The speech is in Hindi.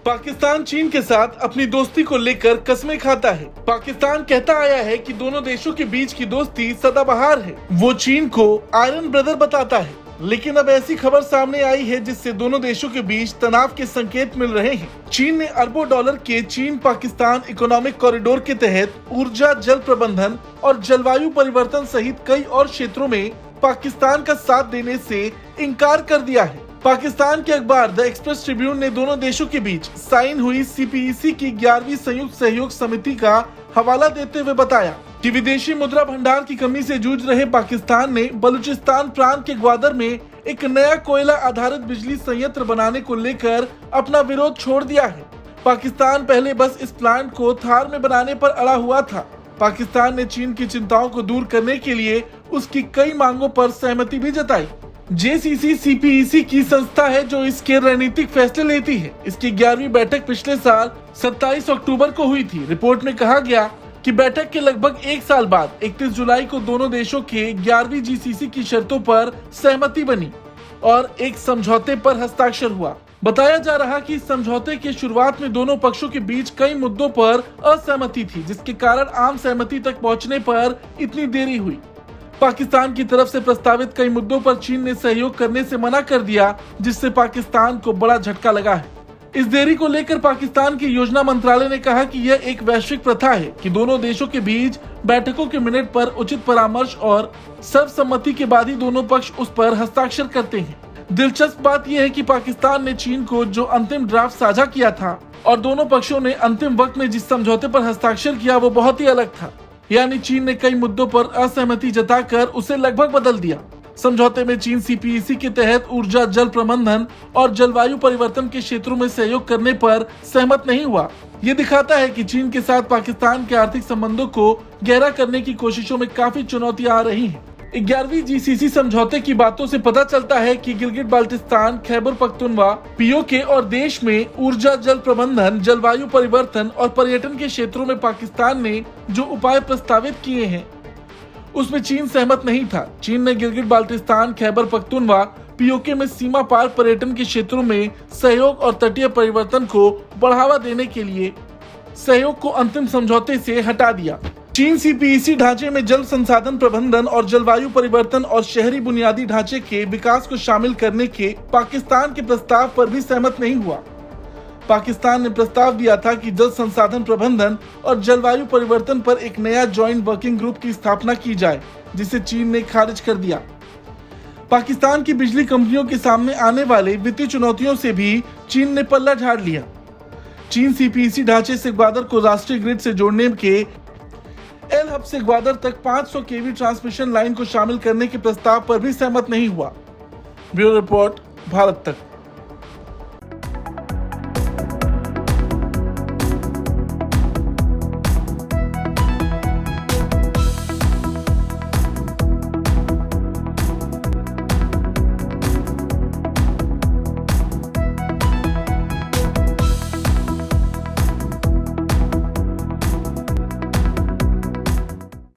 पाकिस्तान चीन के साथ अपनी दोस्ती को लेकर कस्में खाता है। पाकिस्तान कहता आया है कि दोनों देशों के बीच की दोस्ती सदाबहार है। वो चीन को आयरन ब्रदर बताता है, लेकिन अब ऐसी खबर सामने आई है जिससे दोनों देशों के बीच तनाव के संकेत मिल रहे हैं। चीन ने अरबों डॉलर के चीन पाकिस्तान इकोनॉमिक कॉरिडोर के तहत ऊर्जा, जल प्रबंधन और जलवायु परिवर्तन सहित कई और क्षेत्रों में पाकिस्तान का साथ देने से इनकार कर दिया है। पाकिस्तान के अखबार द एक्सप्रेस ट्रिब्यून ने दोनों देशों के बीच साइन हुई CPEC की 11वीं संयुक्त सहयोग समिति का हवाला देते हुए बताया कि विदेशी मुद्रा भंडार की कमी से जूझ रहे पाकिस्तान ने बलूचिस्तान प्रांत के ग्वादर में एक नया कोयला आधारित बिजली संयंत्र बनाने को लेकर अपना विरोध छोड़ दिया है। पाकिस्तान पहले बस इस प्लांट को थार में बनाने पर अड़ा हुआ था। पाकिस्तान ने चीन की चिंताओं को दूर करने के लिए उसकी कई मांगों पर सहमति भी जताई। JCC CPEC की संस्था है जो इसके रणनीतिक फैसले लेती है। इसकी 11वीं बैठक पिछले साल 27 अक्टूबर को हुई थी। रिपोर्ट में कहा गया कि बैठक के लगभग एक साल बाद 31 जुलाई को दोनों देशों के 11वीं GCC की शर्तों पर सहमति बनी और एक समझौते पर हस्ताक्षर हुआ। बताया जा रहा कि इस समझौते की शुरुआत में दोनों पक्षों के बीच कई मुद्दों पर असहमति थी, जिसके कारण आम सहमति तक पहुंचने पर इतनी देरी हुई। पाकिस्तान की तरफ से प्रस्तावित कई मुद्दों पर चीन ने सहयोग करने से मना कर दिया, जिससे पाकिस्तान को बड़ा झटका लगा है। इस देरी को लेकर पाकिस्तान की योजना मंत्रालय ने कहा कि यह एक वैश्विक प्रथा है कि दोनों देशों के बीच बैठकों के मिनट पर उचित परामर्श और सर्वसम्मति के बाद ही दोनों पक्ष उस पर हस्ताक्षर करते हैं। दिलचस्प बात यह है कि पाकिस्तान ने चीन को जो अंतिम ड्राफ्ट साझा किया था और दोनों पक्षों ने अंतिम वक्त में जिस समझौते पर हस्ताक्षर किया वो बहुत ही अलग था। यानी चीन ने कई मुद्दों पर असहमति जताकर उसे लगभग बदल दिया। समझौते में चीन CPEC के तहत ऊर्जा, जल प्रबंधन और जलवायु परिवर्तन के क्षेत्रों में सहयोग करने पर सहमत नहीं हुआ। ये दिखाता है कि चीन के साथ पाकिस्तान के आर्थिक संबंधों को गहरा करने की कोशिशों में काफी चुनौतियां आ रही हैं। 11वीं GCC समझौते की बातों से पता चलता है कि गिलगिट बाल्टिस्तान, खैबर पख्तूनवा, POK और देश में ऊर्जा, जल प्रबंधन, जलवायु परिवर्तन और पर्यटन के क्षेत्रों में पाकिस्तान ने जो उपाय प्रस्तावित किए हैं उसमें चीन सहमत नहीं था। चीन ने गिलगिट बाल्टिस्तान, खैबर पख्तूनवा, POK में सीमा पार पर्यटन के क्षेत्रों में सहयोग और तटीय परिवर्तन को बढ़ावा देने के लिए सहयोग को अंतिम समझौते से हटा दिया। चीन CPEC ढांचे में जल संसाधन प्रबंधन और जलवायु परिवर्तन और शहरी बुनियादी ढांचे के विकास को शामिल करने के पाकिस्तान के प्रस्ताव पर भी सहमत नहीं हुआ। पाकिस्तान ने प्रस्ताव दिया था कि जल संसाधन प्रबंधन और जलवायु परिवर्तन पर एक नया जॉइंट वर्किंग ग्रुप की स्थापना की जाए, जिसे चीन ने खारिज कर दिया। पाकिस्तान की बिजली कंपनियों के सामने आने वाले वित्तीय चुनौतियों से भी चीन ने पल्ला झाड़ लिया। चीन CPEC ढांचे से ग्वादर को राष्ट्रीय ग्रिड से जोड़ने के एल हब से ग्वादर तक 500 kV ट्रांसमिशन लाइन को शामिल करने के प्रस्ताव पर भी सहमत नहीं हुआ। ब्यूरो रिपोर्ट, भारत तक।